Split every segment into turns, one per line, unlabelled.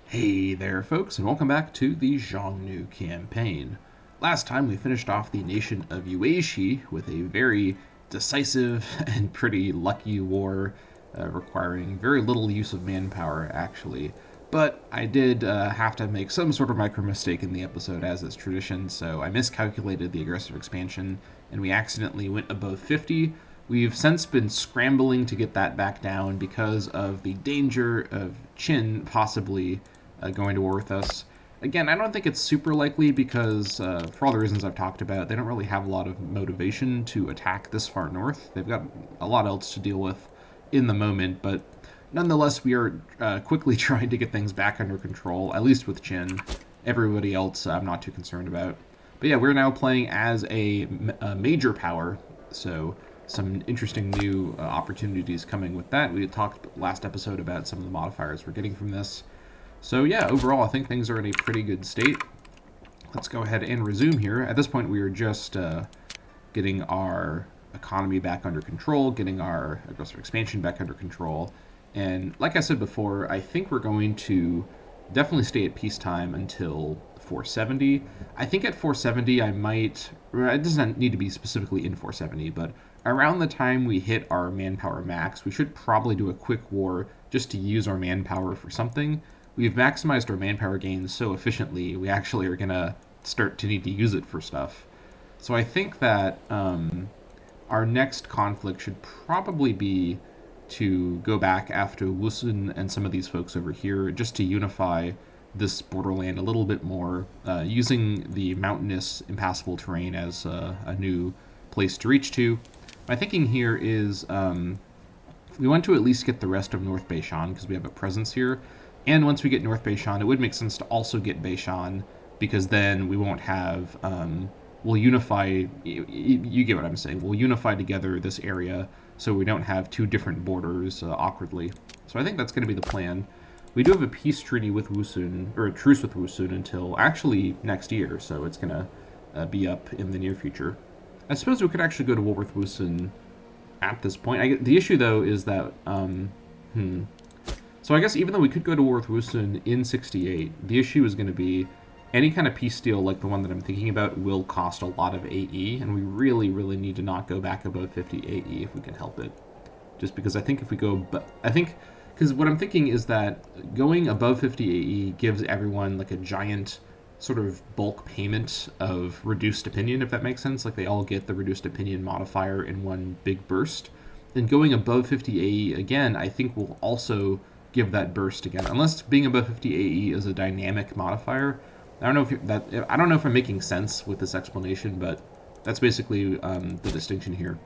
Hey there, folks, and welcome back to the Xiongnu Campaign. Last time we finished off the nation of Yueshi with a very decisive and pretty lucky war, requiring very little use of manpower, actually. But I did have to make some sort of micro mistake in the episode, as is tradition, so I miscalculated the aggressive expansion, and we accidentally went above 50. We've since been scrambling to get that back down because of the danger of Qin possibly going to war with us. Again, I don't think it's super likely because, for all the reasons I've talked about, they don't really have a lot of motivation to attack this far north. They've got a lot else to deal with in the moment, but nonetheless, we are quickly trying to get things back under control, at least with Qin. Everybody else, I'm not too concerned about. But yeah, we're now playing as a major power, so some interesting new opportunities coming with that. We talked last episode about some of the modifiers we're getting from this. So yeah, overall, I think things are in a pretty good state. Let's go ahead and resume here. At this point, we are just getting our economy back under control, getting our aggressive expansion back under control. And like I said before, I think we're going to definitely stay at peacetime until 470. I think at 470 I might, it doesn't need to be specifically in 470, but around the time we hit our manpower max, we should probably do a quick war just to use our manpower for something. We've maximized our manpower gains so efficiently, we actually are going to start to need to use it for stuff. So I think that our next conflict should probably be to go back after Wusun and some of these folks over here, just to unify this borderland a little bit more, using the mountainous, impassable terrain as a new place to reach to. My thinking here is we want to at least get the rest of North Beishan because we have a presence here. And once we get North Beishan, it would make sense to also get Beishan because then we won't have, we'll unify, you get what I'm saying, we'll unify together this area so we don't have two different borders awkwardly. So I think that's going to be the plan. We do have a peace treaty with Wusun, or a truce with Wusun until actually next year, so it's going to be up in the near future. I suppose we could actually go to war with Wusun at this point. The issue, though, is that, So I guess even though we could go to war with Wusun in 68, the issue is going to be any kind of peace deal like the one that I'm thinking about will cost a lot of AE, and we really, really need to not go back above 50 AE if we can help it. Just because I think if we go... Because what I'm thinking is that going above 50 AE gives everyone like a giant sort of bulk payment of reduced opinion, if that makes sense. Like they all get the reduced opinion modifier in one big burst. Then going above 50 AE again, I think will also give that burst again. Unless being above 50 AE is a dynamic modifier. I don't know if I'm making sense with this explanation, but that's basically the distinction here.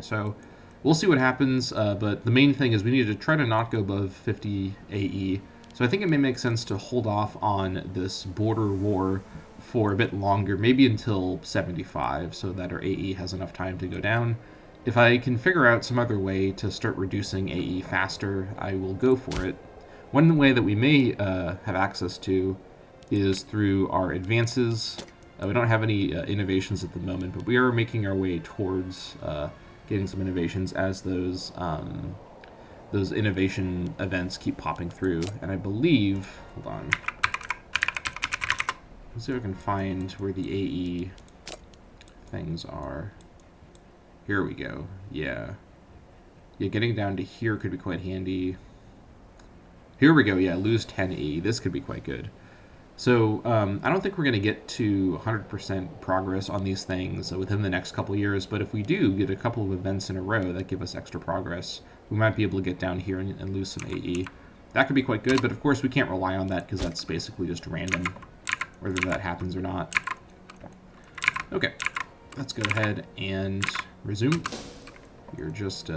So we'll see what happens, but the main thing is we need to try to not go above 50 AE. So I think it may make sense to hold off on this border war for a bit longer, maybe until 75, so that our AE has enough time to go down. If I can figure out some other way to start reducing AE faster, I will go for it. One way that we may have access to is through our advances. We don't have any innovations at the moment, but we are making our way towards getting some innovations as those innovation events keep popping through. And I believe, hold on, let's see if I can find where the AE things are. Here we go. Yeah, getting down to here could be quite handy. Here we go. Yeah, lose 10E. This could be quite good. So I don't think we're going to get to 100% progress on these things within the next couple years, but if we do get a couple of events in a row that give us extra progress, we might be able to get down here and lose some AE. That could be quite good, but of course we can't rely on that because that's basically just random, whether that happens or not. Okay, let's go ahead and resume. We're just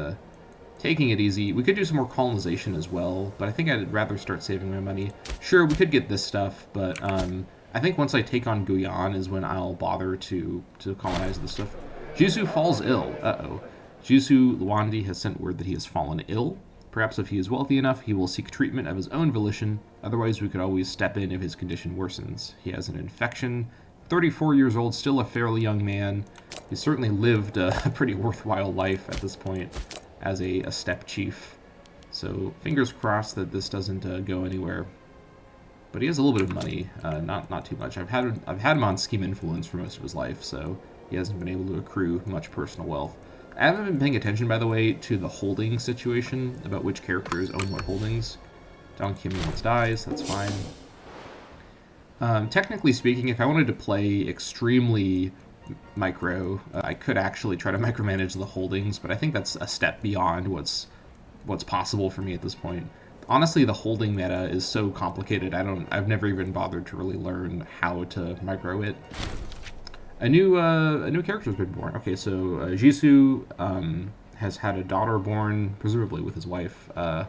taking it easy. We could do some more colonization as well, but I think I'd rather start saving my money. Sure, we could get this stuff, but I think once I take on Guyana is when I'll bother to colonize this stuff. Jisu falls ill. Uh-oh. Jisu Luandi has sent word that he has fallen ill. Perhaps if he is wealthy enough, he will seek treatment of his own volition. Otherwise, we could always step in if his condition worsens. He has an infection. 34 years old, still a fairly young man. He's certainly lived a pretty worthwhile life at this point as a steppe chief. So fingers crossed that this doesn't go anywhere. but he has a little bit of money, not too much. I've had him on scheme influence for most of his life, so he hasn't been able to accrue much personal wealth. I haven't been paying attention, by the way, to the holding situation, about which characters own what holdings. Don Kim once dies, that's fine. Technically speaking, if I wanted to play extremely micro, I could actually try to micromanage the holdings, but I think that's a step beyond what's possible for me at this point. Honestly, the holding meta is so complicated. I've never even bothered to really learn how to micro it. A new character's been born. Okay, so Jisoo has had a daughter born, presumably with his wife. The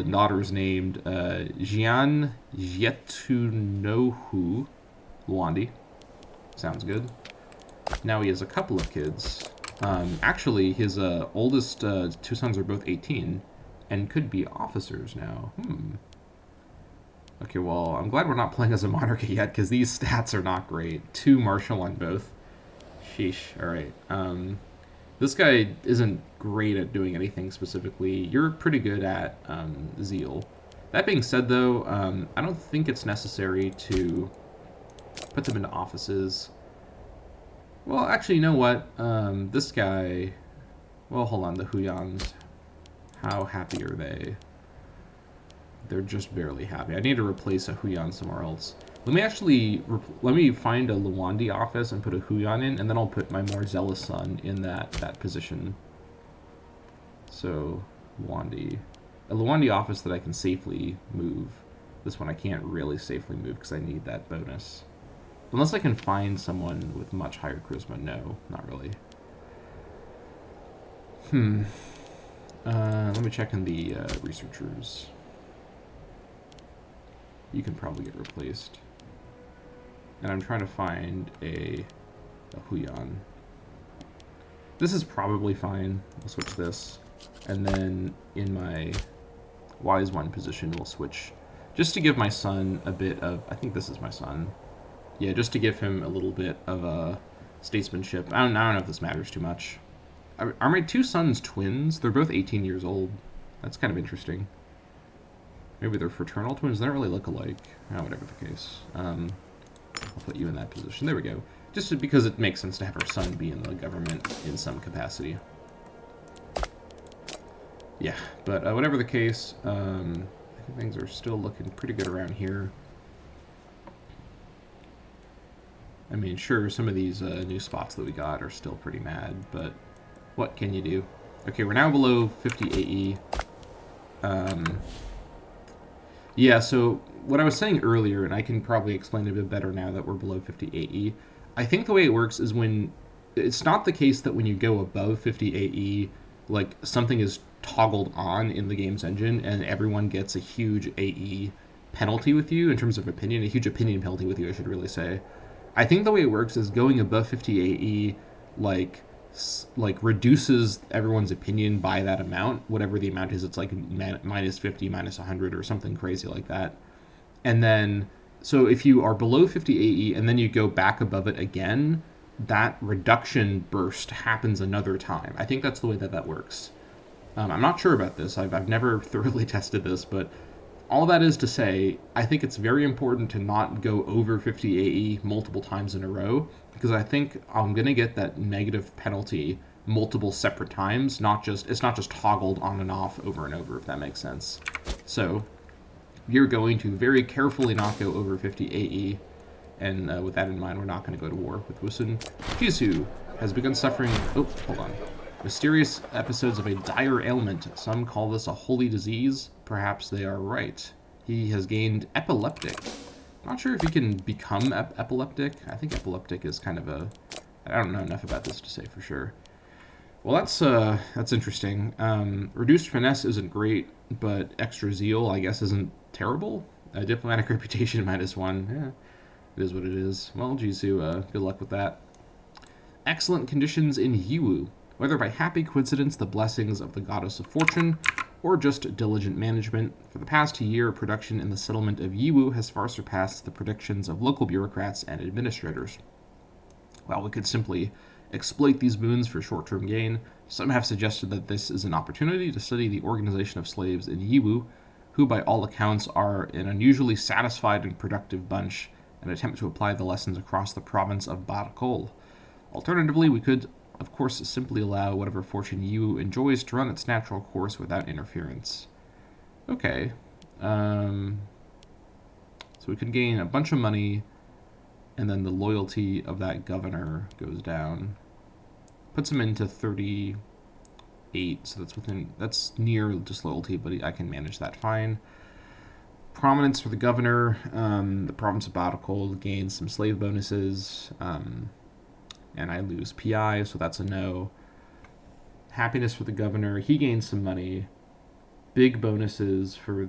daughter's named Jian Yetunohu Luandi. Sounds good. Now he has a couple of kids. Actually, his oldest two sons are both 18 and could be officers now. Okay, well, I'm glad we're not playing as a monarchy yet, because these stats are not great. 2 martial on both. Sheesh. Alright. This guy isn't great at doing anything specifically. You're pretty good at zeal. That being said, though, I don't think it's necessary to put them into offices. Well, actually, you know what? This guy... Well, hold on. The Huyans. How happy are they? They're just barely happy. I need to replace a Huyan somewhere else. Let me actually... let me find a Luandi office and put a Huyan in, and then I'll put my more zealous son in that position. So, Luandi. A Luandi office that I can safely move. This one I can't really safely move because I need that bonus. Unless I can find someone with much higher charisma. No, not really. Let me check in the researchers. You can probably get replaced. And I'm trying to find a Huyan. This is probably fine. I'll switch this. And then in my Wise One position, we'll switch. Just to give my son a bit of... I think this is my son. Yeah, just to give him a little bit of statesmanship. I don't know if this matters too much. Are my 2 sons twins? They're both 18 years old. That's kind of interesting. Maybe they're fraternal twins. They don't really look alike. Oh, whatever the case. I'll put you in that position. There we go. Just because it makes sense to have our son be in the government in some capacity. Yeah, but whatever the case, I think things are still looking pretty good around here. I mean, sure, some of these new spots that we got are still pretty mad, but what can you do? Okay, we're now below 50 AE. Yeah, so what I was saying earlier, and I can probably explain it a bit better now that we're below 50 AE, I think the way it works is when... It's not the case that when you go above 50 AE, like, something is toggled on in the game's engine and everyone gets a huge AE penalty with you in terms of opinion, a huge opinion penalty with you, I should really say. I think the way it works is going above 50 AE, like reduces everyone's opinion by that amount, whatever the amount is. It's like minus 50, minus 100 or something crazy like that. And then, so if you are below 50 AE and then you go back above it again, that reduction burst happens another time. I think that's the way that works. I'm not sure about this. I've never thoroughly tested this, but all that is to say, I think it's very important to not go over 50 AE multiple times in a row, because I think I'm going to get that negative penalty multiple separate times. It's not just toggled on and off over and over, if that makes sense. So you're going to very carefully not go over 50 AE, and with that in mind, we're not going to go to war with Wusun. Jisoo has begun suffering... Oh, hold on. Mysterious episodes of a dire ailment. Some call this a holy disease. Perhaps they are right. He has gained epileptic. Not sure if he can become epileptic. I think epileptic is kind of a... I don't know enough about this to say for sure. Well, that's interesting. Reduced finesse isn't great, but extra zeal, I guess, isn't terrible. Diplomatic reputation -1. Yeah, it is what it is. Well, Jisoo, good luck with that. Excellent conditions in Yiwu. Whether by happy coincidence, the blessings of the goddess of fortune, or just diligent management, for the past year, production in the settlement of Yiwu has far surpassed the predictions of local bureaucrats and administrators. While we could simply exploit these boons for short-term gain, some have suggested that this is an opportunity to study the organization of slaves in Yiwu, who by all accounts are an unusually satisfied and productive bunch, and attempt to apply the lessons across the province of Barakol. Alternatively, we could, of course, simply allow whatever fortune Yu enjoys to run its natural course without interference. Okay. So we could gain a bunch of money, and then the loyalty of that governor goes down. Puts him into 38, so that's near disloyalty, but I can manage that fine. Prominence for the governor. The province of Barakol gains some slave bonuses, and I lose PI, so that's a no. Happiness for the governor. He gains some money. Big bonuses for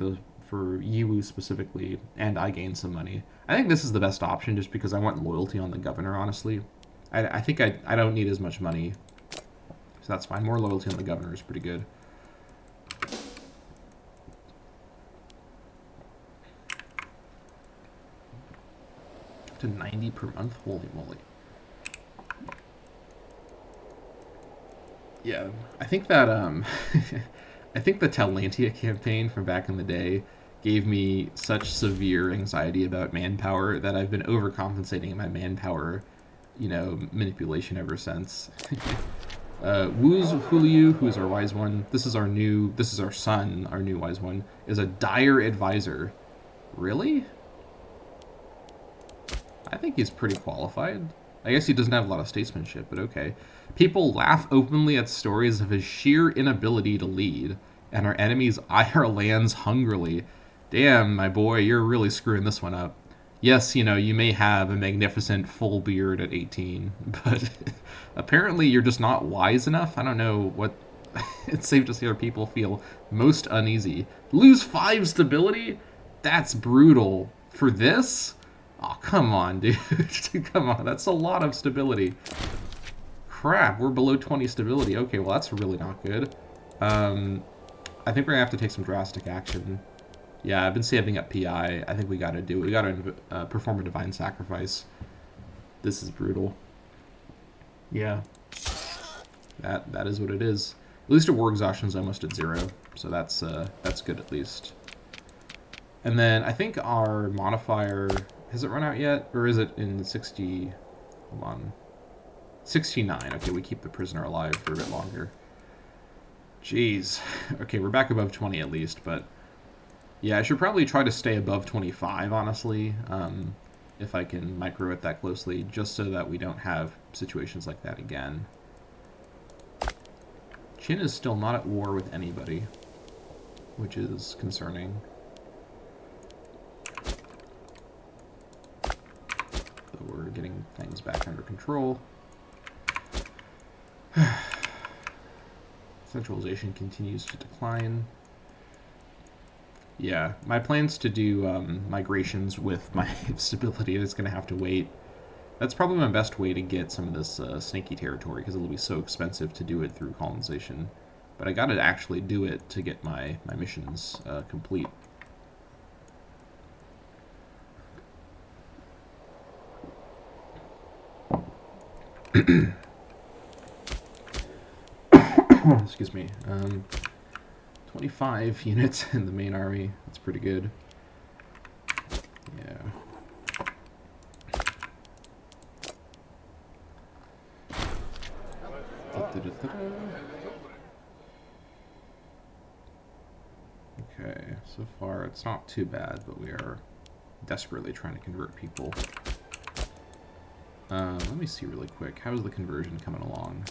Yiwu specifically, and I gain some money. I think this is the best option just because I want loyalty on the governor, honestly. I think I don't need as much money, so that's fine. More loyalty on the governor is pretty good. Up to 90 per month? Holy moly. Yeah, I think that I think the Talantia campaign from back in the day gave me such severe anxiety about manpower that I've been overcompensating in my manpower, manipulation ever since. Wu's Huliu, who's our wise one, this is our son, our new wise one, is a dire advisor. Really? I think he's pretty qualified. I guess he doesn't have a lot of statesmanship, but okay. People laugh openly at stories of his sheer inability to lead, and our enemies eye our lands hungrily. Damn, my boy, you're really screwing this one up. Yes, you may have a magnificent full beard at 18, but apparently you're just not wise enough. I don't know what... It's safe to say our people feel most uneasy. Lose 5 stability? That's brutal. For this? Oh, come on, dude. Come on, that's a lot of stability. Crap, we're below 20 stability. Okay, well, that's really not good. I think we're gonna have to take some drastic action. Yeah, I've been saving up PI. I think we gotta do it. We gotta perform a divine sacrifice. This is brutal. Yeah. That is what it is. At least our war exhaustion is almost at 0, so that's good at least. And then I think our modifier... Has it run out yet? Or is it in 60... Hold on. 69. Okay, we keep the prisoner alive for a bit longer. Jeez. Okay, we're back above 20 at least, but... Yeah, I should probably try to stay above 25, honestly, if I can micro it that closely, just so that we don't have situations like that again. Qin is still not at war with anybody, which is concerning. So we're getting things back under control. Centralization continues to decline. Yeah, my plans to do migrations with my stability is going to have to wait. That's probably my best way to get some of this snaky territory, because it'll be so expensive to do it through colonization. But I got to actually do it to get my missions complete. Excuse me. 25 units in the main army. That's pretty good. Yeah. Okay, so far it's not too bad, but we are desperately trying to convert people. Let me see really quick. How's the conversion coming along?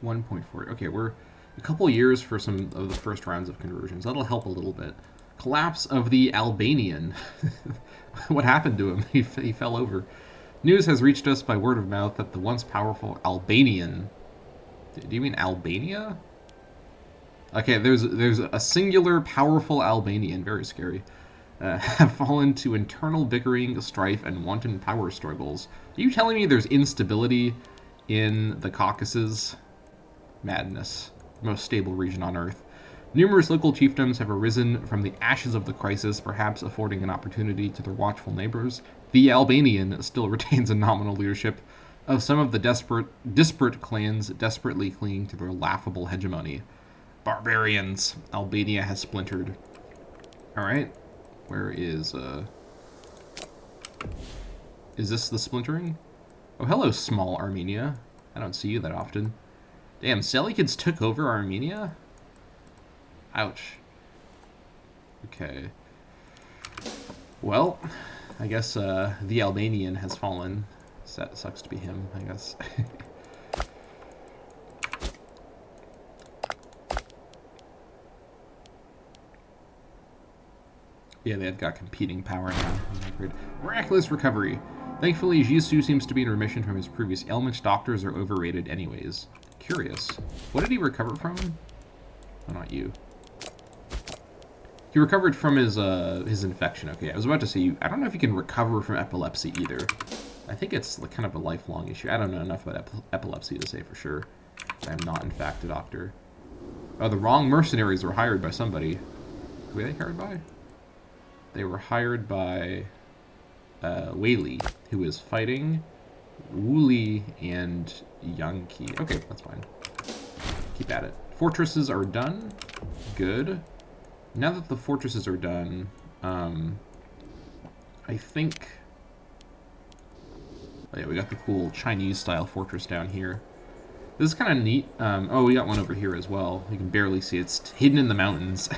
1.4. Okay, we're a couple years for some of the first rounds of conversions. That'll help a little bit. Collapse of the Albanian. What happened to him? He fell over. News has reached us by word of mouth that the once powerful Albanian... Do you mean Albania? Okay, there's a singular powerful Albanian. Very scary. Have fallen to internal bickering, strife, and wanton power struggles. Are you telling me there's instability in the Caucasus? Madness. Most stable region on Earth. Numerous local chiefdoms have arisen from the ashes of the crisis, perhaps affording an opportunity to their watchful neighbors. The Albanian still retains a nominal leadership of some of the disparate clans desperately clinging to their laughable hegemony. Barbarians. Albania has splintered. Alright. Where is this the splintering? Oh, hello, small Armenia. I don't see you that often. Damn, Seleucids took over Armenia? Ouch. Okay. Well, I guess the Albanian has fallen. That sucks to be him, I guess. Yeah, they've got competing power now. Miraculous recovery. Thankfully, Jisoo seems to be in remission from his previous ailments. Doctors are overrated anyways. Curious. What did he recover from? Oh, not you. He recovered from his infection. Okay, I was about to say, I don't know if you can recover from epilepsy either. I think it's like kind of a lifelong issue. I don't know enough about epilepsy to say for sure. I'm not, in fact, a doctor. Oh, the wrong mercenaries were hired by somebody. Who were they hired by? They were hired by Whaley, who is fighting Wooly and Yankee. Okay, that's fine. Keep at it. Fortresses are done. Good. Now that the fortresses are done, I think... Oh yeah, we got the cool Chinese-style fortress down here. This is kind of neat. Oh, we got one over here as well. You can barely see it. It's hidden in the mountains.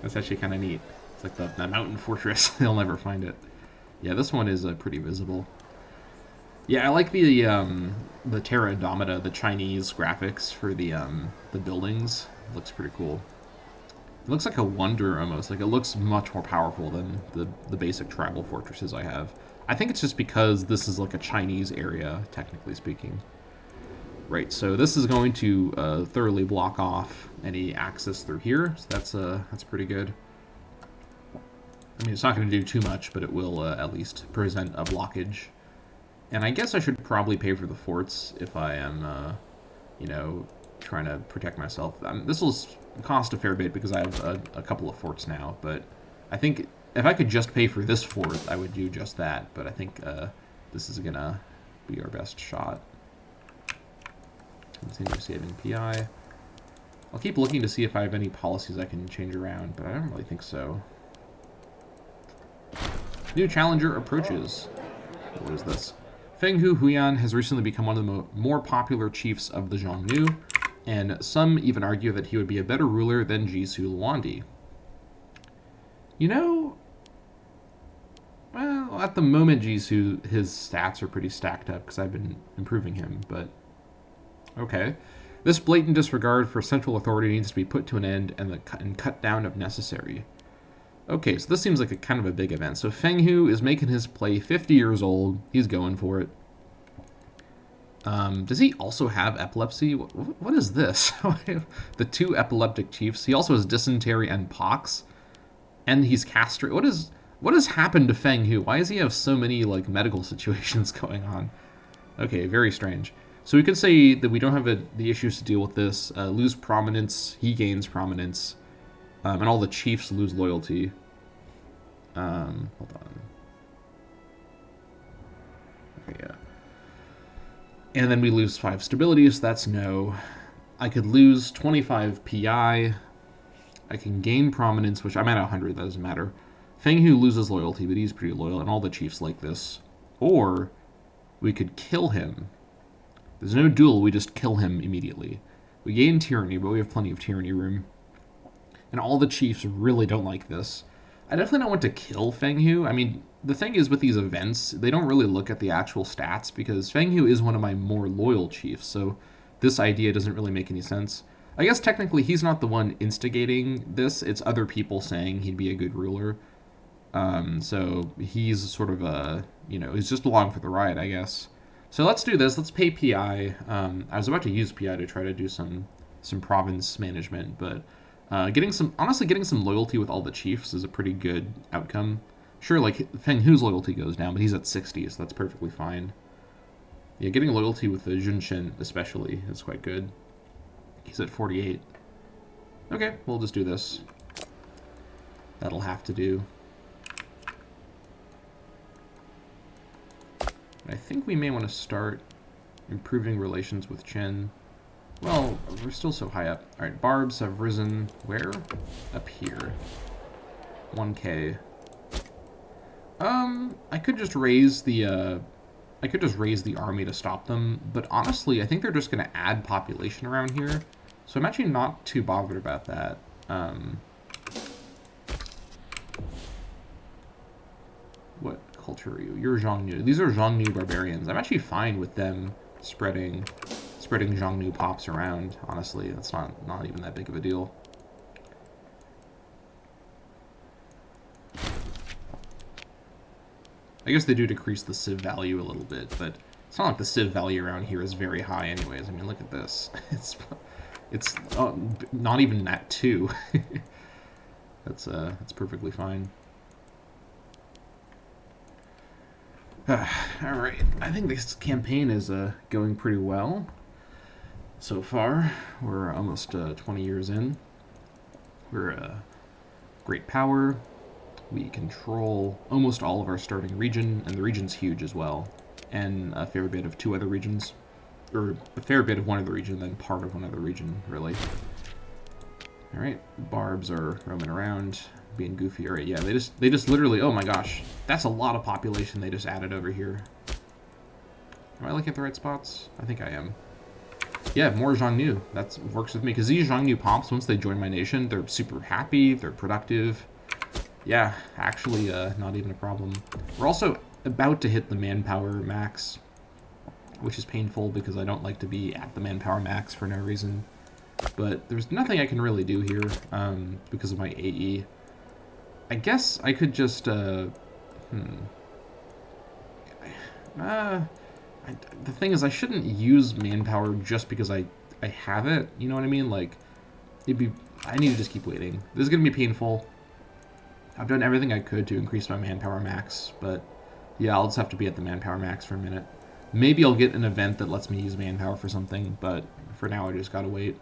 That's actually kind of neat. It's like the mountain fortress. They'll never find it. Yeah, this one is pretty visible. Yeah, I like the Terra Indomita, the Chinese graphics for the buildings. It looks pretty cool. It looks like a wonder almost. Like it looks much more powerful than the basic tribal fortresses I have. I think it's just because this is like a Chinese area, technically speaking. Right, so this is going to thoroughly block off any access through here. So that's pretty good. I mean, it's not going to do too much, but it will at least present a blockage. And I guess I should probably pay for the forts if I am, you know, trying to protect myself. This will cost a fair bit because I have a couple of forts now, but I think if I could just pay for this fort, I would do just that. But I think this is going to be our best shot. Continue saving PI. I'll keep looking to see if I have any policies I can change around, but I don't really think so. New challenger approaches. What is this? Fenghu Huyan has recently become one of the more popular chiefs of the Xiongnu, and some even argue that he would be a better ruler than Jisoo Luandi. You know, well, at the moment, Jisoo, his stats are pretty stacked up because I've been improving him, but okay. This blatant disregard for central authority needs to be put to an end and cut down if necessary. Okay, so this seems like a kind of a big event. So Fenghu is making his play, 50 years old. He's going for it. Does he also have epilepsy? What is this? The two epileptic chiefs. He also has dysentery and pox. And he's castrated. What has happened to Fenghu? Why does he have so many like medical situations going on? Okay, very strange. So we could say that we don't have the issues to deal with this. Lose prominence. He gains prominence. And all the chiefs lose loyalty. Hold on. Okay, yeah. And then we lose 5 stability, so that's no. I could lose 25 PI. I can gain prominence, which I'm at 100, that doesn't matter. Fenghu loses loyalty, but he's pretty loyal, and all the chiefs like this. Or we could kill him. There's no duel, we just kill him immediately. We gain tyranny, but we have plenty of tyranny room. And all the chiefs really don't like this. I definitely don't want to kill Fenghu. I mean, the thing is with these events, they don't really look at the actual stats because Fenghu is one of my more loyal chiefs, so this idea doesn't really make any sense. I guess technically he's not the one instigating this, it's other people saying he'd be a good ruler. So he's sort of a, you know, he's just along for the ride, I guess. So let's do this, let's pay PI. I was about to use PI to try to do some province management, but honestly getting some loyalty with all the chiefs is a pretty good outcome. Sure, like Fenghu's loyalty goes down, but he's at 60, so that's perfectly fine. Yeah, getting loyalty with the Junshin especially is quite good. He's at 48. Okay, we'll just do this. That'll have to do. I think we may want to start improving relations with Chen. Well, we're still so high up. Alright, barbs have risen where? Up here. 1k. I could just raise the, army to stop them, but honestly, I think they're just gonna add population around here. So I'm actually not too bothered about that. What culture are you? You're Xiongnu. These are Xiongnu barbarians. I'm actually fine with them spreading Xiongnu pops around, honestly. That's not even that big of a deal. I guess they do decrease the civ value a little bit, but it's not like the civ value around here is very high anyways. I mean, look at this. It's not even that 2. That's perfectly fine. Alright, I think this campaign is going pretty well so far. We're almost 20 years in. We're a great power. We control almost all of our starting region, and the region's huge as well. And a fair bit of 2 other regions. Or a fair bit of one other region, then part of one other region, really. Alright, barbs are roaming around, being goofy. Alright, yeah, they just literally, oh my gosh, that's a lot of population they just added over here. Am I looking at the right spots? I think I am. Yeah, more Xiongnu. That works with me, because these Xiongnu pops, once they join my nation, they're super happy, they're productive. Yeah, actually, not even a problem. We're also about to hit the manpower max, which is painful because I don't like to be at the manpower max for no reason. But there's nothing I can really do here because of my AE. I guess I could just, the thing is, I shouldn't use manpower just because I have it, you know what I mean? Like, I need to just keep waiting. This is going to be painful. I've done everything I could to increase my manpower max, but yeah, I'll just have to be at the manpower max for a minute. Maybe I'll get an event that lets me use manpower for something, but for now I just gotta wait.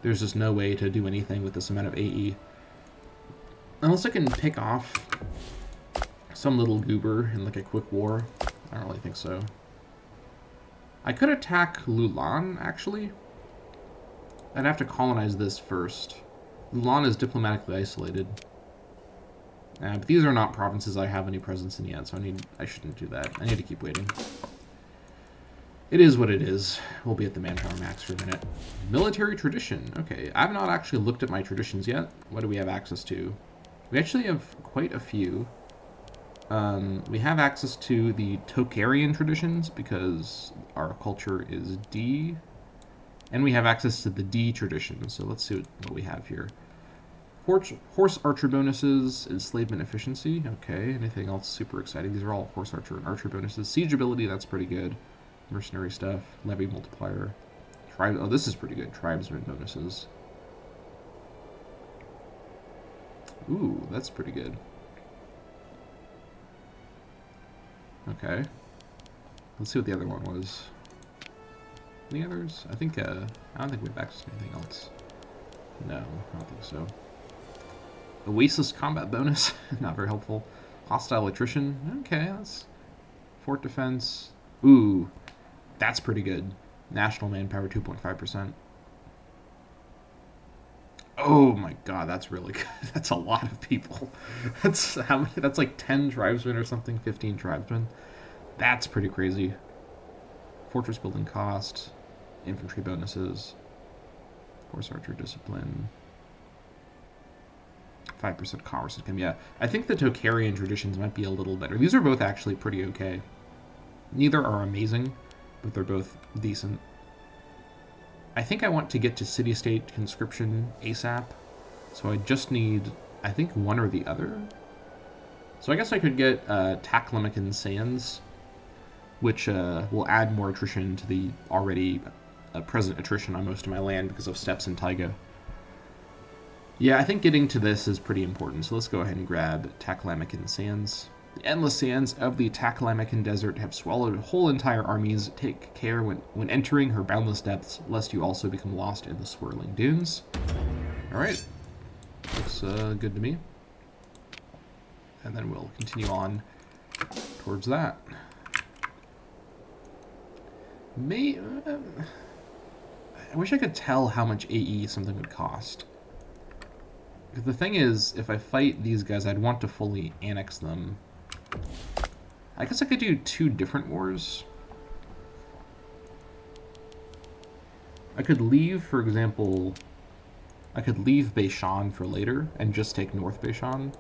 There's just no way to do anything with this amount of AE. Unless I can pick off some little goober in like a quick war. I don't really think so. I could attack Lulan, actually. I'd have to colonize this first. Lulan is diplomatically isolated. But these are not provinces I have any presence in yet, so I shouldn't do that. I need to keep waiting. It is what it is. We'll be at the manpower max for a minute. Military tradition. Okay, I've not actually looked at my traditions yet. What do we have access to? We actually have quite a few. We have access to the Tokarian traditions because our culture is D. And we have access to the D tradition, so let's see what we have here. Horse archer bonuses, enslavement efficiency. Okay, anything else super exciting? These are all horse archer and archer bonuses. Siege ability, that's pretty good. Mercenary stuff. Levy multiplier. Oh, this is pretty good. Tribesman bonuses. Ooh, that's pretty good. Okay. Let's see what the other one was. Any others? I don't think we have access to anything else. No, I don't think so. Oasis combat bonus, not very helpful. Hostile attrition, okay, that's fort defense. Ooh, that's pretty good. National manpower 2.5%. Oh my god, that's really good. That's a lot of people. That's how many? That's like 10 tribesmen or something. 15 tribesmen. That's pretty crazy. Fortress building cost, infantry bonuses, horse archer discipline. 5% commerce income. Yeah, I think the Tokarian traditions might be a little better. These are both actually pretty okay. Neither are amazing, but they're both decent. I think I want to get to city-state conscription ASAP, so I just need, I think, one or the other. So I guess I could get Taklamakan Sands, which will add more attrition to the already present attrition on most of my land because of steppes in Taiga. Yeah, I think getting to this is pretty important, so let's go ahead and grab Taklamakan Sands. The endless sands of the Taklamakan Desert have swallowed whole entire armies. Take care when entering her boundless depths, lest you also become lost in the swirling dunes. Alright, looks good to me. And then we'll continue on towards that. I wish I could tell how much AE something would cost. The thing is, if I fight these guys, I'd want to fully annex them. I guess I could do 2 different wars. I could leave, for example, I could leave Beishan for later and just take North Beishan.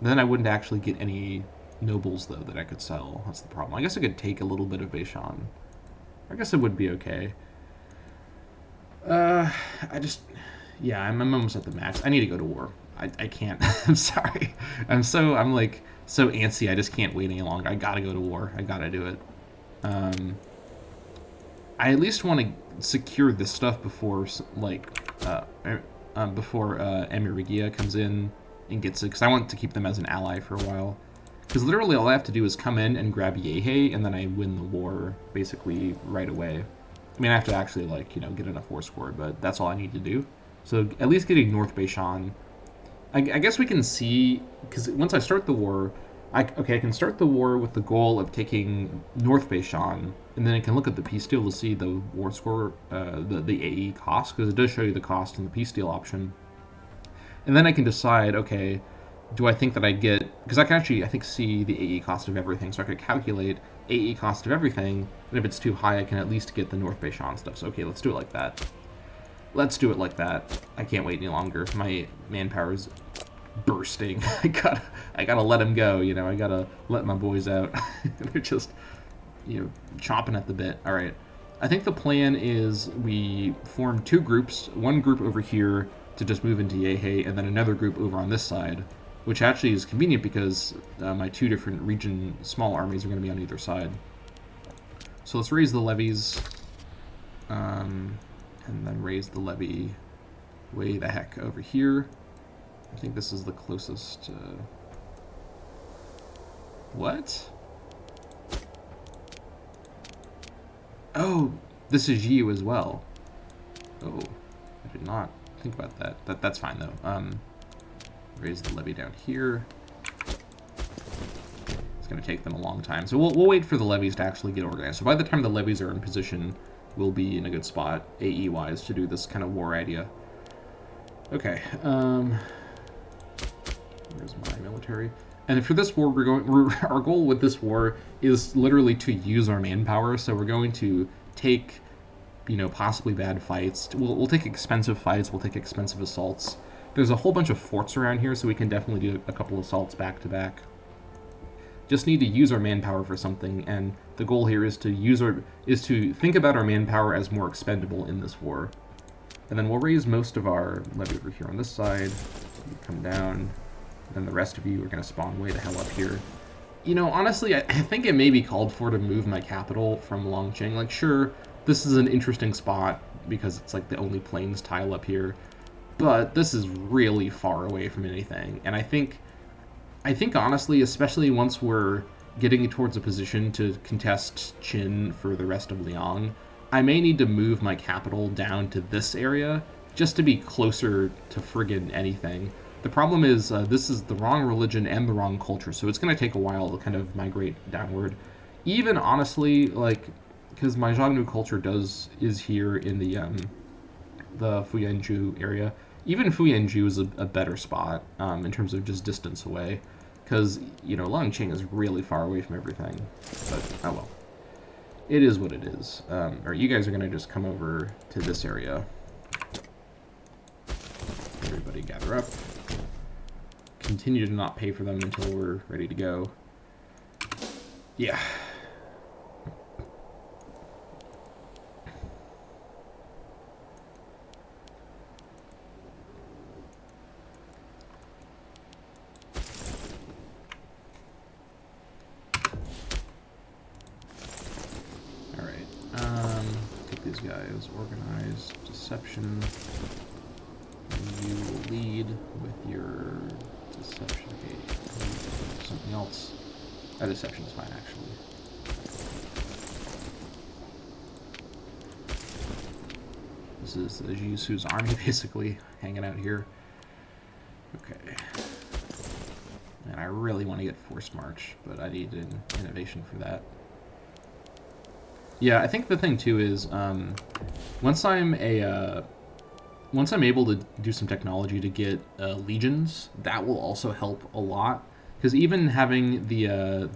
Then I wouldn't actually get any nobles, though, that I could sell. That's the problem. I guess I could take a little bit of Beishan. I guess it would be okay. Yeah, I'm almost at the max. I need to go to war. I can't. I'm sorry. I'm like so antsy. I just can't wait any longer. I gotta go to war. I gotta do it. I at least want to secure this stuff before Emirigia comes in and gets it, because I want to keep them as an ally for a while. Because literally all I have to do is come in and grab Yehe, and then I win the war basically right away. I mean, I have to actually, like, you know, get enough war score, but that's all I need to do. So at least getting North Beishan. I guess we can see, because once I start the war, I can start the war with the goal of taking North Beishan, and then I can look at the peace deal to see the war score, the AE cost, because it does show you the cost in the peace deal option. And then I can decide, okay, do I think that I get, because I can actually, I think, see the AE cost of everything, so I could calculate AE cost of everything, and if it's too high, I can at least get the North Beishan stuff. So, okay, let's do it like that. Let's do it like that. I can't wait any longer. My manpower is bursting. I gotta let them go, you know, I gotta let my boys out. They're just, you know, chomping at the bit. All right. I think the plan is we form 2 groups, one group over here to just move into Yehe, and then another group over on this side, which actually is convenient because my 2 different region small armies are going to be on either side. So let's raise the levies, and then raise the levy way the heck over here. I think this is the closest. What? Oh, this is you as well. Oh, I did not think about that. That's fine though. Raise the levy down here. It's going to take them a long time, so we'll wait for the levies to actually get organized. So by the time the levies are in position, we'll be in a good spot AE-wise to do this kind of war idea. Okay. Where's my military? And for this war, our goal with this war is literally to use our manpower. So we're going to take, you know, possibly bad fights. We'll take expensive fights. We'll take expensive assaults. There's a whole bunch of forts around here, so we can definitely do a couple assaults back to back. Just need to use our manpower for something, and the goal here is to think about our manpower as more expendable in this war. And then we'll raise most of our levy over here on this side. You come down. Then the rest of you are going to spawn way the hell up here. You know, honestly, I think it may be called for to move my capital from Longqing. Like, sure, this is an interesting spot because it's like the only plains tile up here, but this is really far away from anything. And I think honestly, especially once we're getting towards a position to contest Qin for the rest of Liang, I may need to move my capital down to this area just to be closer to friggin' anything. The problem is this is the wrong religion and the wrong culture, so it's going to take a while to kind of migrate downward. Even honestly, like, because my Xiongnu culture is here in the Fuyanju area. Even Fuyanju is a better spot in terms of just distance away, because, you know, Longqing is really far away from everything. But oh well, it is what it is. Or you guys are going to just come over to this area. Everybody gather up. Continue to not pay for them until we're ready to go. Yeah. Alright. Take these guys. Organize. Deception. And you will lead with your deception. Okay, something else. Deception is fine, actually. This is Jisu's army, basically, hanging out here. Okay. And I really want to get forced march, but I need an innovation for that. Yeah, I think the thing too is once I'm once I'm able to do some technology to get legions, that will also help a lot. Because even having the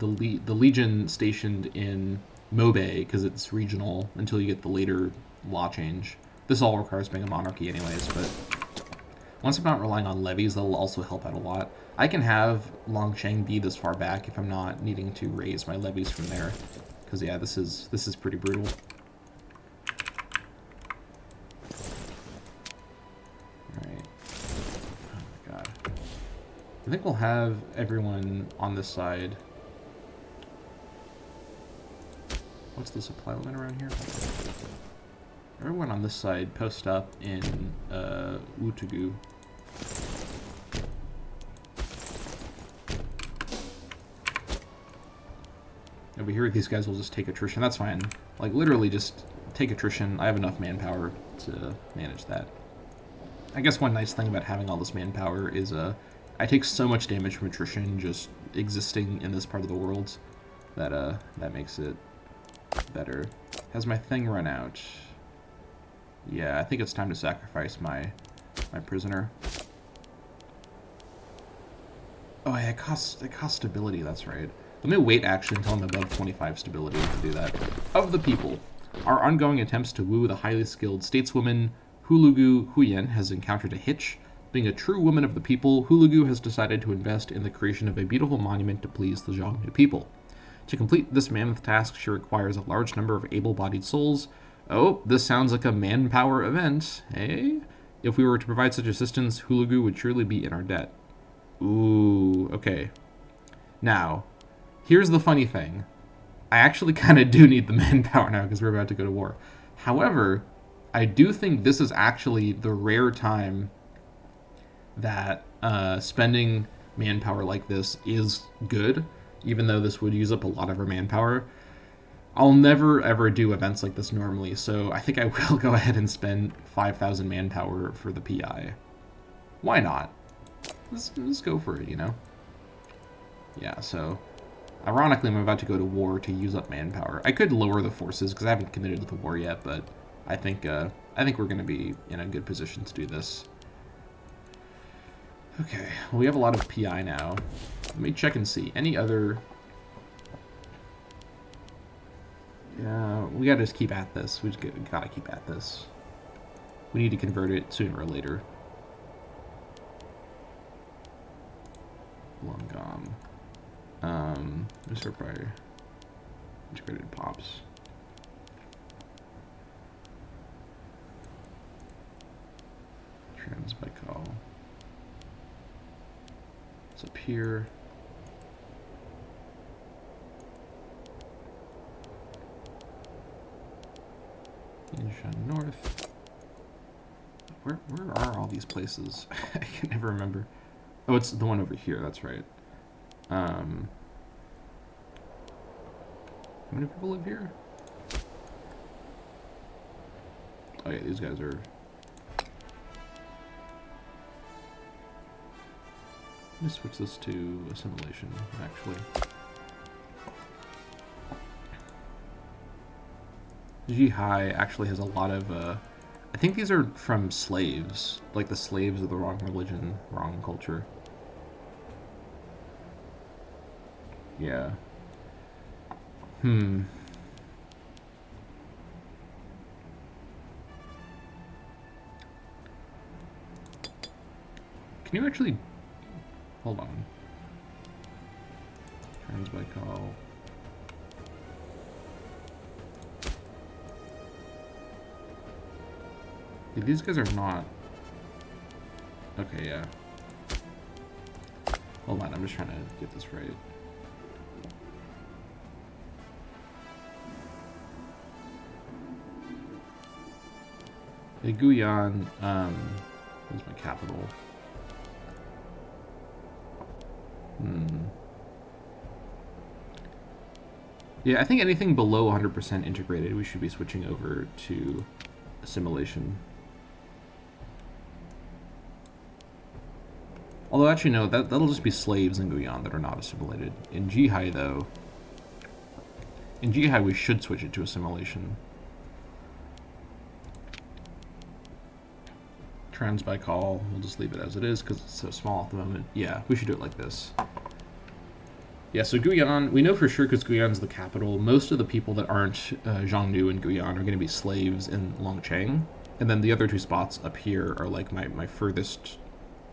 legion stationed in Mobe, because it's regional until you get the later law change. This all requires being a monarchy, anyways. But once I'm not relying on levies, that'll also help out a lot. I can have Longsheng be this far back if I'm not needing to raise my levies from there. Because yeah, this is pretty brutal. I think we'll have everyone on this side. What's the supply limit around here? Everyone on this side post up in Utugu. Over here, these guys will just take attrition. That's fine. Like, literally just take attrition. I have enough manpower to manage that. I guess one nice thing about having all this manpower is I take so much damage from attrition just existing in this part of the world that that makes it better. Has my thing run out? Yeah, I think it's time to sacrifice my prisoner. Oh yeah, it costs stability, that's right. Let me wait actually until I'm above 25 stability to do that. Of the people, our ongoing attempts to woo the highly skilled stateswoman Hulugu Huyen has encountered a hitch. Being a true woman of the people, Hulugu has decided to invest in the creation of a beautiful monument to please the Xiongnu people. To complete this mammoth task, she requires a large number of able-bodied souls. Oh, this sounds like a manpower event, eh? If we were to provide such assistance, Hulugu would surely be in our debt. Ooh, okay. Now, here's the funny thing. I actually kind of do need the manpower now because we're about to go to war. However, I do think this is actually the rare time that spending manpower like this is good, even though this would use up a lot of our manpower. I'll never ever do events like this normally, so I think I will go ahead and spend 5,000 manpower for the PI. Why not? Let's go for it, you know? Yeah, so ironically, I'm about to go to war to use up manpower. I could lower the forces because I haven't committed to the war yet, but I think we're going to be in a good position to do this. Okay, well, we have a lot of PI now. Let me check and see. Any other... Yeah, we gotta just keep at this. We gotta keep at this. We need to convert it sooner or later. Longom. Let's start by integrated pops. Transbaikal. It's up here. Yinshan North. Where are all these places? I can never remember. Oh, it's the one over here, that's right. How many people live here? Oh yeah, these guys are... Let me switch this to assimilation, actually. Jihai actually has a lot of, I think these are from slaves. Like, the slaves of the wrong religion, wrong culture. Yeah. Can you actually... Hold on. Transbaikal. Yeah, these guys are not... Okay, yeah. Hold on, I'm just trying to get this right. Guyan, where's my capital? Yeah, I think anything below 100% integrated, we should be switching over to assimilation. Although, actually, no, that'll just be slaves in Guyan that are not assimilated. In Jihai, though, In Jihad, we should switch it to a simulation. Trans by call, we'll just leave it as it is because it's so small at the moment. Yeah, we should do it like this. Yeah, so Guyan, we know for sure because Guyan's the capital. Most of the people that aren't Xiongnu and Guyan are going to be slaves in Longcheng. And then the other two spots up here are like my furthest...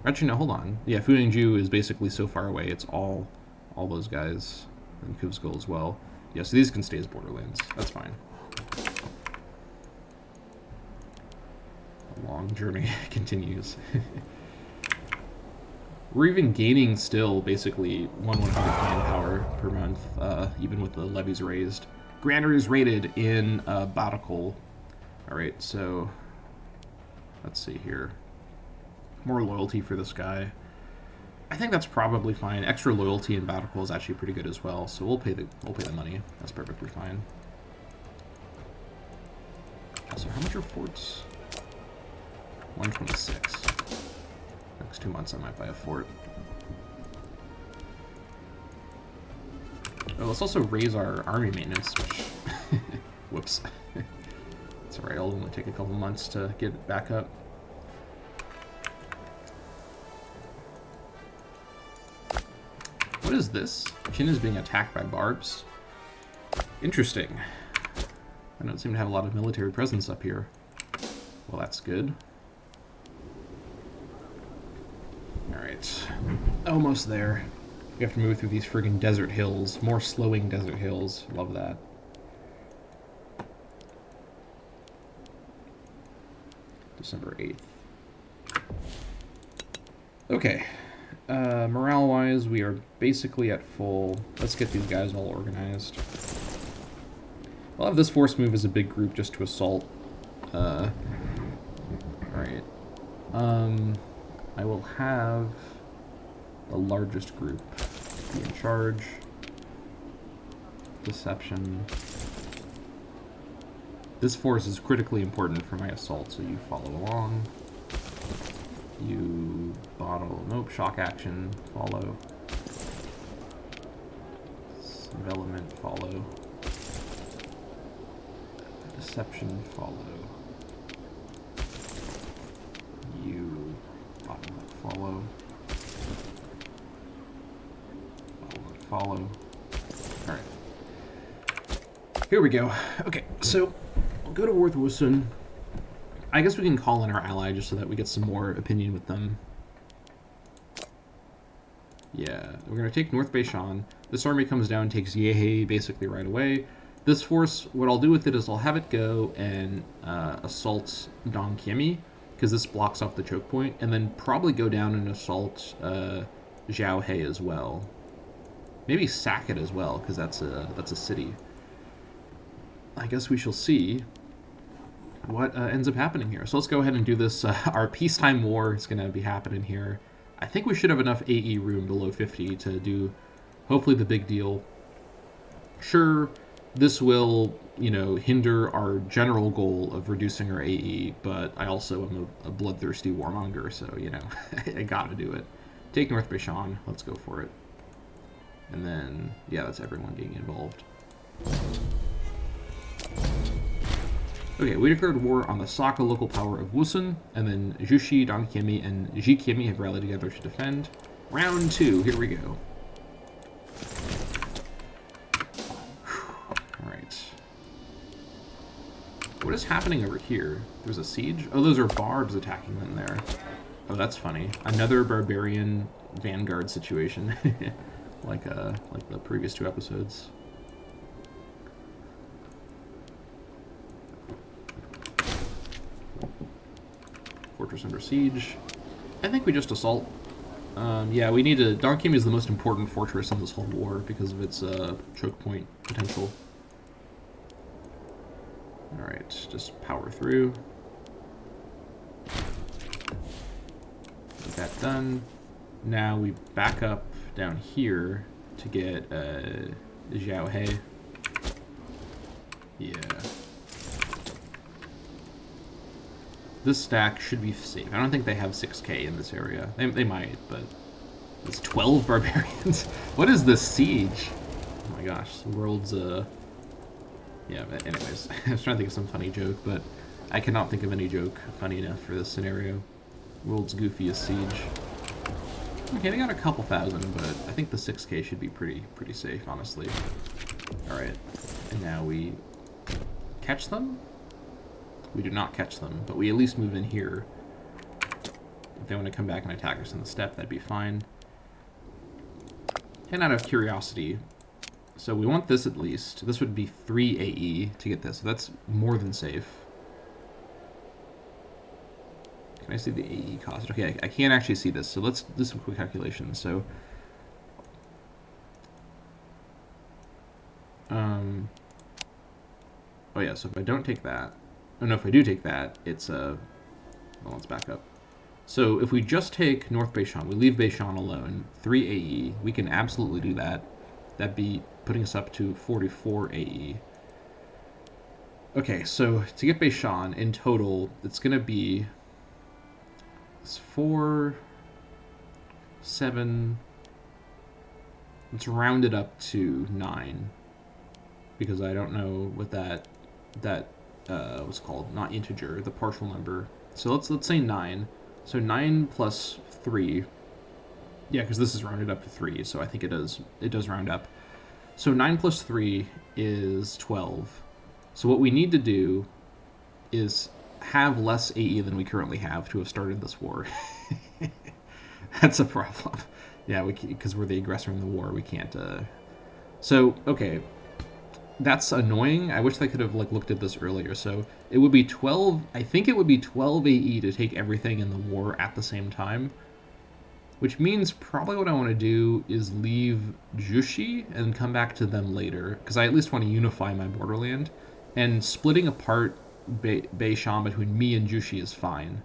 Actually, no, hold on. Yeah, Fuyangju is basically so far away. It's all those guys. And Kuvskull as well. Yeah, so these can stay as Borderlands. That's fine. The long journey continues. We're even gaining still, basically, 1/100 manpower per month, even with the levies raised. Granaries rated in Batakal. Alright, so... Let's see here. More loyalty for this guy. I think that's probably fine. Extra loyalty in Batakal is actually pretty good as well, so we'll pay the money. That's perfectly fine. Also, how much are forts? 126. Next 2 months I might buy a fort. Oh, let's also raise our army maintenance, which... Whoops. It's alright, it'll only take a couple months to get it back up. What is this? Qin is being attacked by barbs. Interesting. I don't seem to have a lot of military presence up here. Well, that's good. Alright. Almost there. We have to move through these friggin' desert hills. More slowing desert hills. Love that. December 8th. Okay. Morale-wise, we are basically at full. Let's get these guys all organized. I'll have this force move as a big group just to assault. Alright. I will have the largest group be in charge. Deception. This force is critically important for my assault, so you follow along. You bottle, nope, shock action, follow. Envelopment, follow. Deception, follow. You bottleneck, follow. Bottleneck, follow. Alright. Here we go. Okay, so we'll go to war with Wusun. I guess we can call in our ally just so that we get some more opinion with them. Yeah, we're going to take North Beishan. This army comes down and takes Yehe basically right away. This force, what I'll do with it is I'll have it go and assault Dongqiemi, because this blocks off the choke point, and then probably go down and assault Zhaohe as well. Maybe sack it as well, because that's a city. I guess we shall see what ends up happening here. So let's go ahead and do this. Our peacetime war is going to be happening here. I think we should have enough AE room below 50 to do, hopefully, the big deal. Sure, this will, you know, hinder our general goal of reducing our AE, but I also am a bloodthirsty warmonger, so, you know, I gotta do it. Take North Beishan. Let's go for it. And then, yeah, that's everyone getting involved. Okay, we declared war on the Saka local power of Wusun, and then Jushi, Dongqiemi, and Jiqiemi have rallied together to defend. Round 2, here we go. Alright. What is happening over here? There's a siege? Oh, those are barbs attacking them there. Oh, that's funny. Another barbarian vanguard situation. like the previous 2 episodes. Fortress under siege. I think we just assault. Yeah, we need to... Dongqiemi is the most important fortress in this whole war because of its choke point potential. Alright, just power through. Get that done. Now we back up down here to get Zhaohe. Yeah. This stack should be safe. I don't think they have 6k in this area. They might, but it's 12 barbarians. What is this siege? Oh my gosh, the world's Yeah, but anyways, I was trying to think of some funny joke, but I cannot think of any joke funny enough for this scenario. World's goofiest siege. Okay, they got a couple thousand, but I think the 6K should be pretty safe, honestly. Alright, and now we catch them? We do not catch them, but we at least move in here. If they want to come back and attack us in the steppe, that'd be fine. And out of curiosity, so we want this at least. This would be 3 AE to get this, so that's more than safe. Can I see the AE cost? Okay, I can't actually see this, so let's do some quick calculations. So, oh yeah, so if I don't take that, oh no, if I do take that, it's well, let's back up. So if we just take North Beishan, we leave Beishan alone, 3 AE, we can absolutely do that. That'd be putting us up to 44 AE. Okay, so to get Beishan, in total, it's going to be 4, 7, let's round it up to 9, because I don't know what that what's it called, not integer, the partial number. So let's say 9. So 9 plus 3, yeah, because this is rounded up to 3, so I think it does round up. So 9 plus 3 is 12. So what we need to do is have less AE than we currently have to have started this war. That's a problem. Yeah, because we're the aggressor in the war, we can't. So okay, that's annoying. I wish I could have looked at this earlier. So it would be 12. I think it would be 12 AE to take everything in the war at the same time, which means probably what I want to do is leave Jushi and come back to them later, because I at least want to unify my borderland, and splitting apart Beishan between me and Jushi is fine.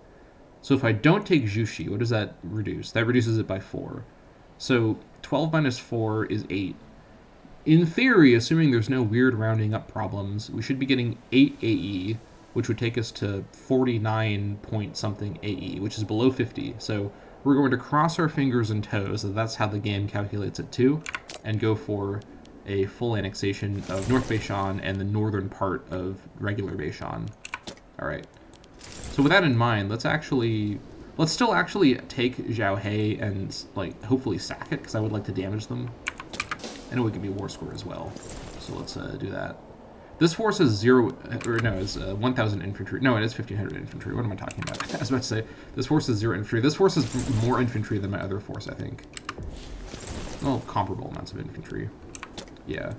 So if I don't take Jushi, what does that reduce? That reduces it by 4. So 12 minus 4 is 8. In theory, assuming there's no weird rounding up problems, we should be getting 8 AE, which would take us to 49 point something AE, which is below 50. So we're going to cross our fingers and toes, and that's how the game calculates it too, and go for a full annexation of North Beishan and the northern part of regular Beishan. Alright. So with that in mind, let's still actually take Zhao and hopefully sack it, because I would like to damage them. And it would give me war score as well. So let's do that. This force is 1,000 infantry. No, it is 1,500 infantry. What am I talking about? I was about to say, this force is 0 infantry. This force is more infantry than my other force, I think. Well, comparable amounts of infantry. Yeah.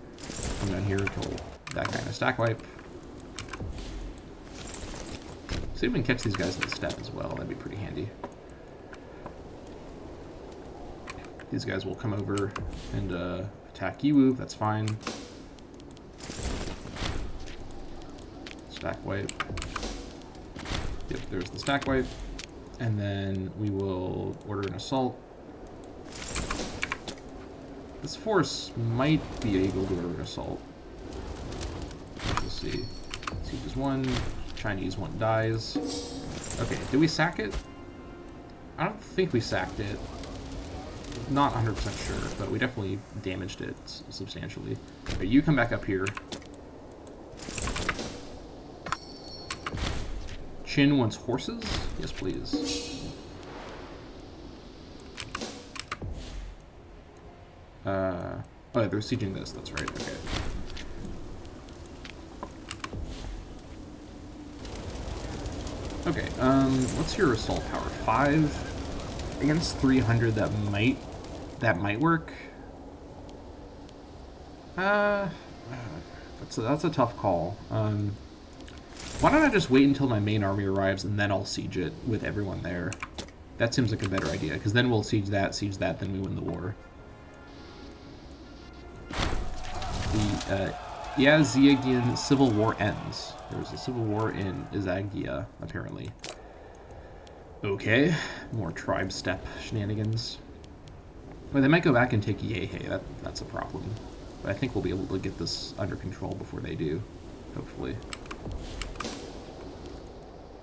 Come down here, kill that guy in a stack wipe. See if we can catch these guys in the steppe as well. That'd be pretty handy. These guys will come over and attack Yiwu. That's fine. Stack wipe. Yep, there's the stack wipe. And then we will order an assault. This force might be able to order an assault. We'll see. Siege is 1. Chinese 1 dies. Okay, did we sack it? I don't think we sacked it. Not 100% sure, but we definitely damaged it substantially. Okay, you come back up here. Qin wants horses? Yes, please. Oh, yeah, they're sieging this. That's right. Okay. Okay, what's your assault power? 5 against 300. That might work. That's a tough call. Why don't I just wait until my main army arrives and then I'll siege it with everyone there? That seems like a better idea, because then we'll siege that, then we win the war. The Yazigian Civil War ends. There was a civil war in Izagia, apparently. Okay, more tribe steppe shenanigans. Well, they might go back and take Yehe. That's a problem. But I think we'll be able to get this under control before they do, hopefully.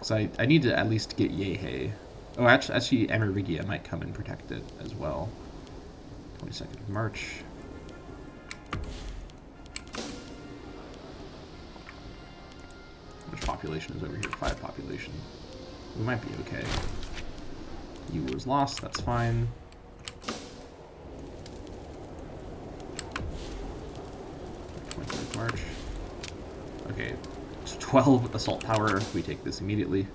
So I need to at least get Yehe. Oh, actually Emervigia might come and protect it as well. 22nd of March. population is over here? 5 population. We might be okay. EU was lost, that's fine. March. Okay, 12 assault power. We take this immediately.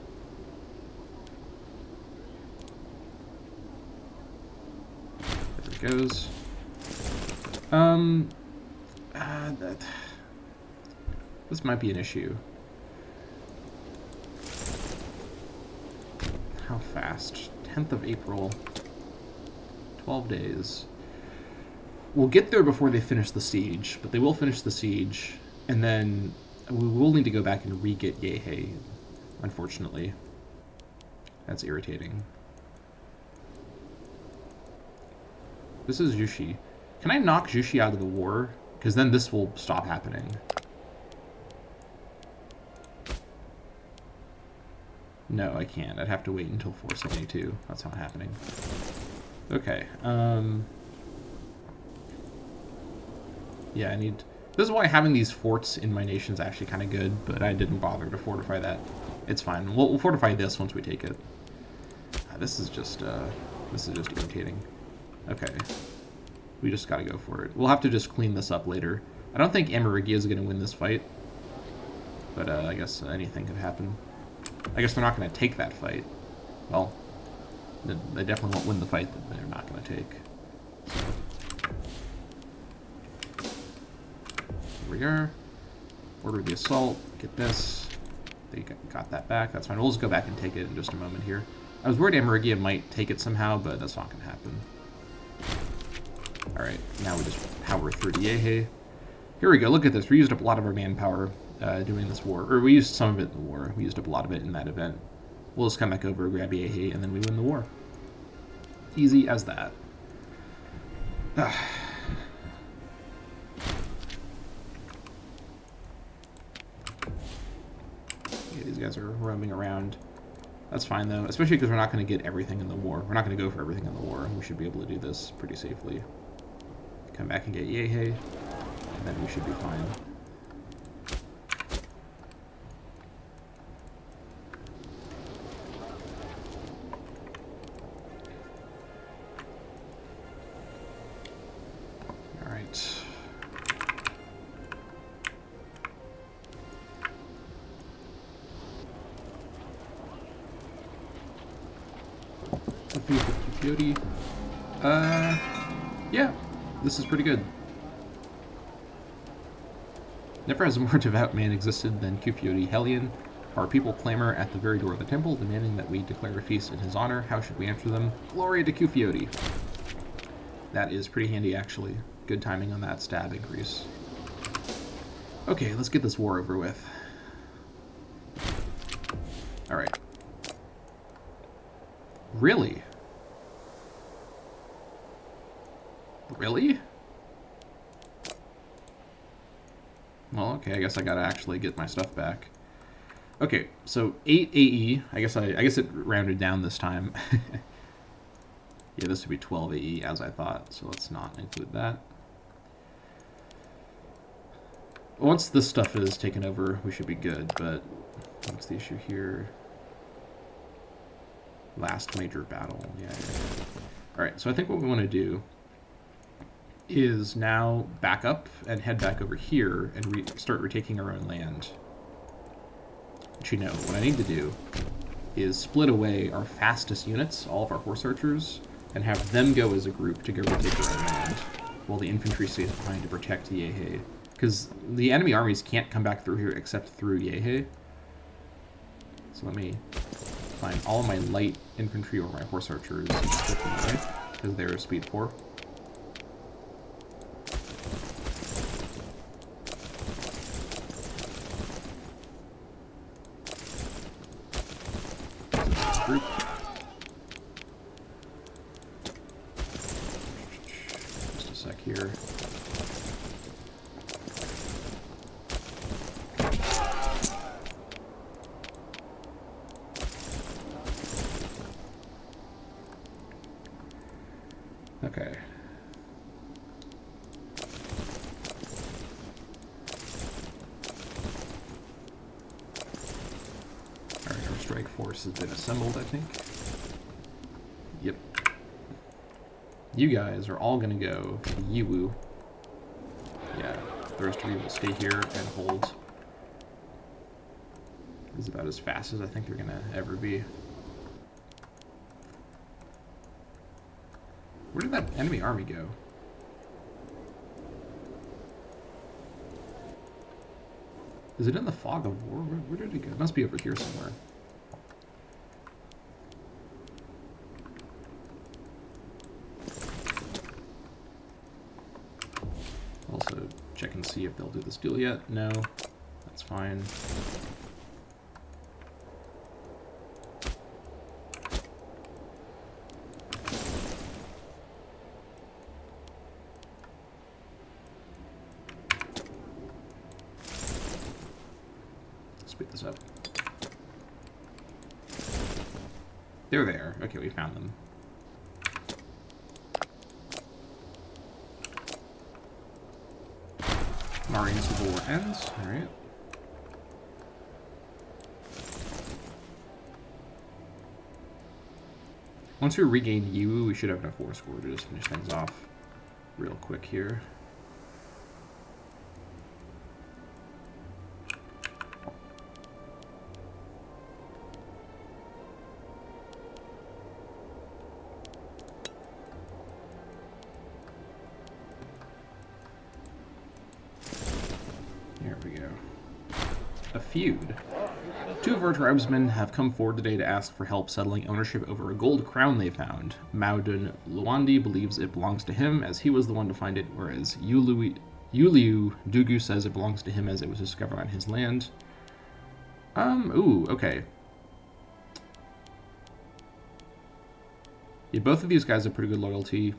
There it goes. This might be an issue. How fast? 10th of April. 12 days. We'll get there before they finish the siege, but they will finish the siege, and then we will need to go back and re-get Yehe, unfortunately. That's irritating. This is Jushi. Can I knock Jushi out of the war? Because then this will stop happening. No, I can't. I'd have to wait until 472. That's not happening. Okay, yeah, I need... This is why having these forts in my nation is actually kind of good, but I didn't bother to fortify that. It's fine. We'll fortify this once we take it. This is just irritating. Okay. We just gotta go for it. We'll have to just clean this up later. I don't think Amerigia is going to win this fight, but I guess anything could happen. I guess they're not going to take that fight. Well, they definitely won't win the fight that they're not going to take. So. Here we are. Order the assault. Get this. They got that back. That's fine. We'll just go back and take it in just a moment here. I was worried Amerigia might take it somehow, but that's not going to happen. Alright, now we just power through to Yehe. Here we go. Look at this. We used up a lot of our manpower doing this war. Or we used some of it in the war. We used up a lot of it in that event. We'll just come back over, grab Yehe, and then we win the war. Easy as that. Yeah, these guys are roaming around. That's fine, though, especially because we're not going to get everything in the war. We're not going to go for everything in the war. We should be able to do this pretty safely. Come back and get Yehe, and then we should be fine. All right. Beauty. Yeah, this is pretty good. Never has a more devout man existed than Kufioti Hellion. Our people clamor at the very door of the temple, demanding that we declare a feast in his honor. How should we answer them? Glory to Kufioti. That is pretty handy, actually. Good timing on that stab increase. Okay, let's get this war over with. Alright. Really? Really? Well, okay, I guess I gotta actually get my stuff back. Okay, so 8 AE. I guess it rounded down this time. Yeah, this would be 12 AE as I thought, so let's not include that. Once this stuff is taken over, we should be good, but what's the issue here? Last major battle. Yeah. Alright, so I think what we want to do is now back up and head back over here and start retaking our own land. But what I need to do is split away our fastest units, all of our horse archers, and have them go as a group to go retake our own land, while the infantry stays behind to protect Yehe. Because the enemy armies can't come back through here except through Yehe. So let me find all of my light infantry or my horse archers and split them away, because they're speed 4. Group. Just a sec here. Okay. force has been assembled, I think. Yep. You guys are all gonna go to Yiwu. Yeah, the rest of you will stay here and hold. This is about as fast as I think they're gonna ever be. Where did that enemy army go? Is it in the Fog of War? Where did it go? It must be over here somewhere. Also, check and see if they'll do this deal yet. No, that's fine. Speed this up. They're there. Okay, we found them. Marine Civil War ends. Alright. Once we regain Yiwu, we should have enough war score to just finish things off real quick here. There we go. A feud. Two of our tribesmen have come forward today to ask for help settling ownership over a gold crown they found. Maudun Luandi believes it belongs to him, as he was the one to find it, whereas Yuliu Dugu says it belongs to him as it was discovered on his land. Ooh, okay. Yeah, both of these guys have pretty good loyalty.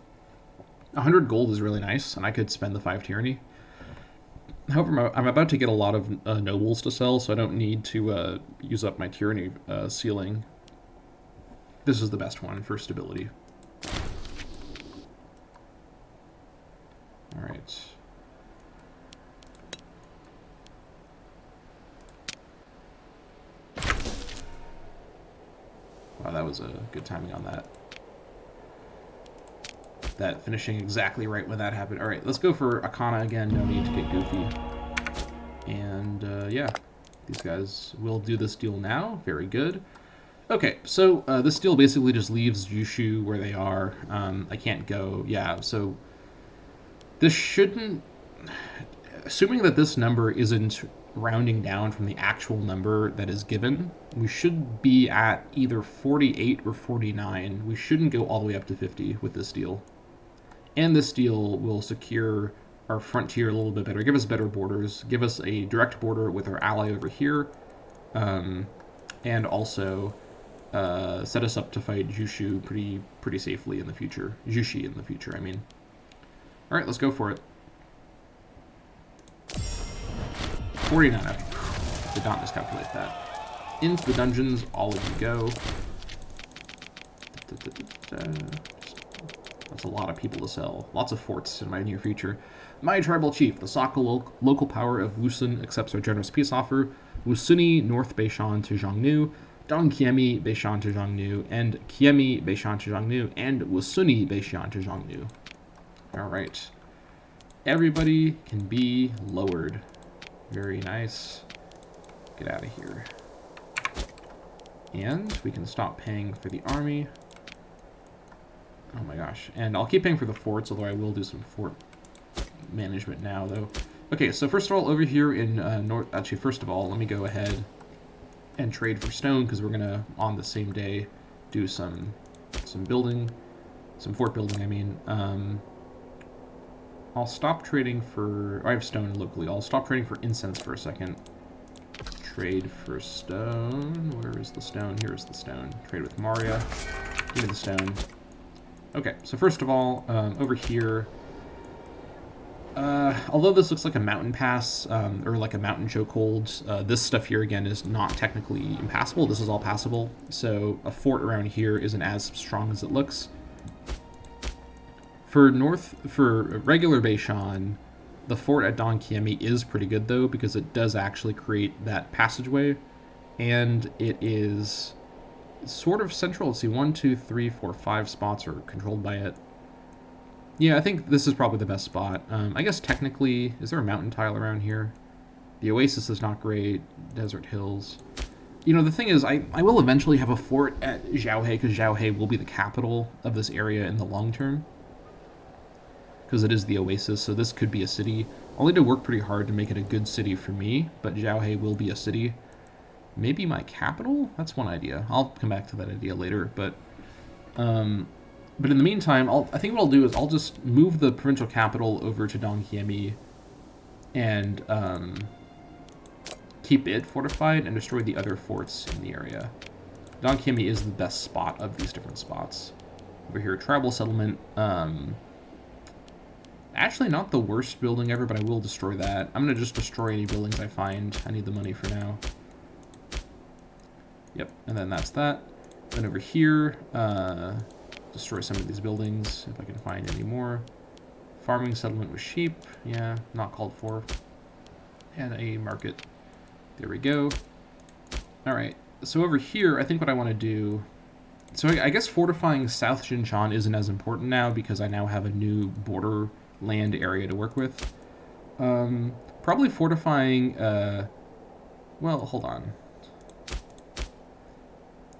100 gold is really nice, and I could spend the 5 tyranny. However, I'm about to get a lot of nobles to sell, so I don't need to use up my tyranny ceiling. This is the best one for stability. Alright. Wow, that was a good timing on that. That finishing exactly right when that happened. All right, let's go for Akana again. No need to get goofy. And yeah, these guys will do this deal now. Very good. Okay, so this deal basically just leaves Yushu where they are. I can't go. Yeah, so this shouldn't... Assuming that this number isn't rounding down from the actual number that is given, we should be at either 48 or 49. We shouldn't go all the way up to 50 with this deal. And this deal will secure our frontier a little bit better, give us better borders, give us a direct border with our ally over here, and also set us up to fight Jushu pretty safely in the future. Jushi in the future, I mean. All right, let's go for it. 49. Did not miscalculate that. Into the dungeons, all of you go. That's a lot of people to sell. Lots of forts in my near future. My tribal chief, the Saka local power of Wusun, accepts our generous peace offer. Wusuni North Beishan to Xiongnu, Dongkiemi Beishan to Xiongnu, and Kiemi Beishan to Xiongnu, and Wusuni Beishan to Xiongnu. Alright. Everybody can be lowered. Very nice. Get out of here. And we can stop paying for the army. Oh my gosh. And I'll keep paying for the forts, although I will do some fort management now, though. Okay, so first of all, over here in North... Actually, first of all, let me go ahead and trade for stone, because we're going to, on the same day, do some building. Some fort building, I mean. I'll stop trading for... I have stone locally. I'll stop trading for incense for a second. Trade for stone. Where is the stone? Here is the stone. Trade with Maria. Give me the stone. Okay, so first of all, over here, although this looks like a mountain pass, or like a mountain chokehold, this stuff here, again, is not technically impassable. This is all passable, so a fort around here isn't as strong as it looks. For regular Beishan, the fort at Dongkiemi is pretty good, though, because it does actually create that passageway, and it is sort of central. Let's see, 1, 2, 3, 4, 5 spots are controlled by it. Yeah, I think this is probably the best spot. I guess technically, is there a mountain tile around here? The Oasis is not great. Desert Hills. You know, the thing is, I will eventually have a fort at Xiaohe, because Xiaohe will be the capital of this area in the long term. Because it is the Oasis, so this could be a city. I'll need to work pretty hard to make it a good city for me, but Xiaohe will be a city. Maybe my capital? That's one idea. I'll come back to that idea later, but in the meantime, I think what I'll do is I'll just move the provincial capital over to Dongqiemi and keep it fortified and destroy the other forts in the area. Dongqiemi is the best spot of these different spots. Over here, tribal settlement. Actually, not the worst building ever, but I will destroy that. I'm going to just destroy any buildings I find. I need the money for now. Yep, and then that's that. Then over here, destroy some of these buildings if I can find any more. Farming settlement with sheep. Yeah, not called for. And a market. There we go. All right. So over here, I think what I want to do... So I guess fortifying South Xinjiang isn't as important now because I now have a new border land area to work with. Probably fortifying... well, hold on.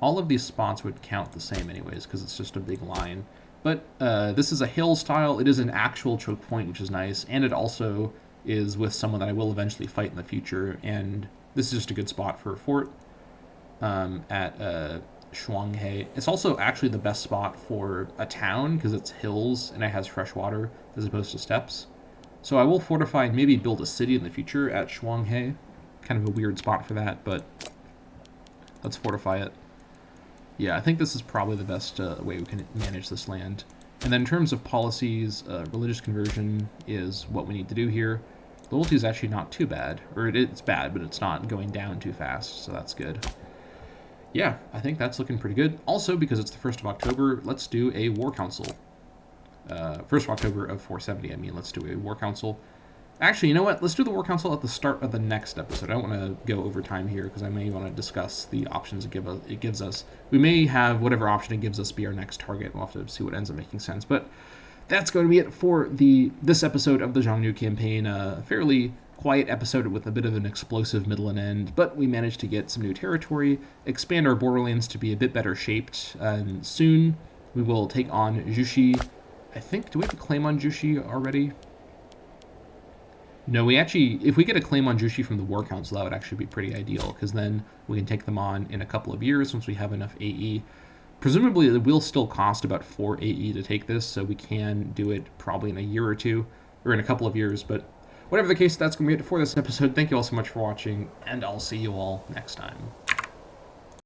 All of these spots would count the same anyways because it's just a big line. But this is a hill style. It is an actual choke point, which is nice. And it also is with someone that I will eventually fight in the future. And this is just a good spot for a fort at Shuanghe. It's also actually the best spot for a town because it's hills and it has fresh water as opposed to steppes. So I will fortify and maybe build a city in the future at Shuanghe. Kind of a weird spot for that, but let's fortify it. Yeah, I think this is probably the best way we can manage this land. And then in terms of policies, religious conversion is what we need to do here. Loyalty is actually not too bad. Or it's bad, but it's not going down too fast, so that's good. Yeah, I think that's looking pretty good. Also, because it's the 1st of October, let's do a war council. 1st of October of 470, I mean, let's do a war council. Actually, you know what? Let's do the war council at the start of the next episode. I don't want to go over time here because I may want to discuss the options it gives us. We may have whatever option it gives us be our next target. We'll have to see what ends up making sense. But that's going to be it for this episode of the Xiongnu campaign. A fairly quiet episode with a bit of an explosive middle and end, but we managed to get some new territory, expand our Borderlands to be a bit better shaped, and soon we will take on Jushi. I think, do we have a claim on Jushi already? No, we actually, if we get a claim on Jushi from the War Council, that would actually be pretty ideal, because then we can take them on in a couple of years once we have enough AE. Presumably, it will still cost about 4 AE to take this, so we can do it probably in a year or two, or in a couple of years, but whatever the case, that's going to be it for this episode. Thank you all so much for watching, and I'll see you all next time.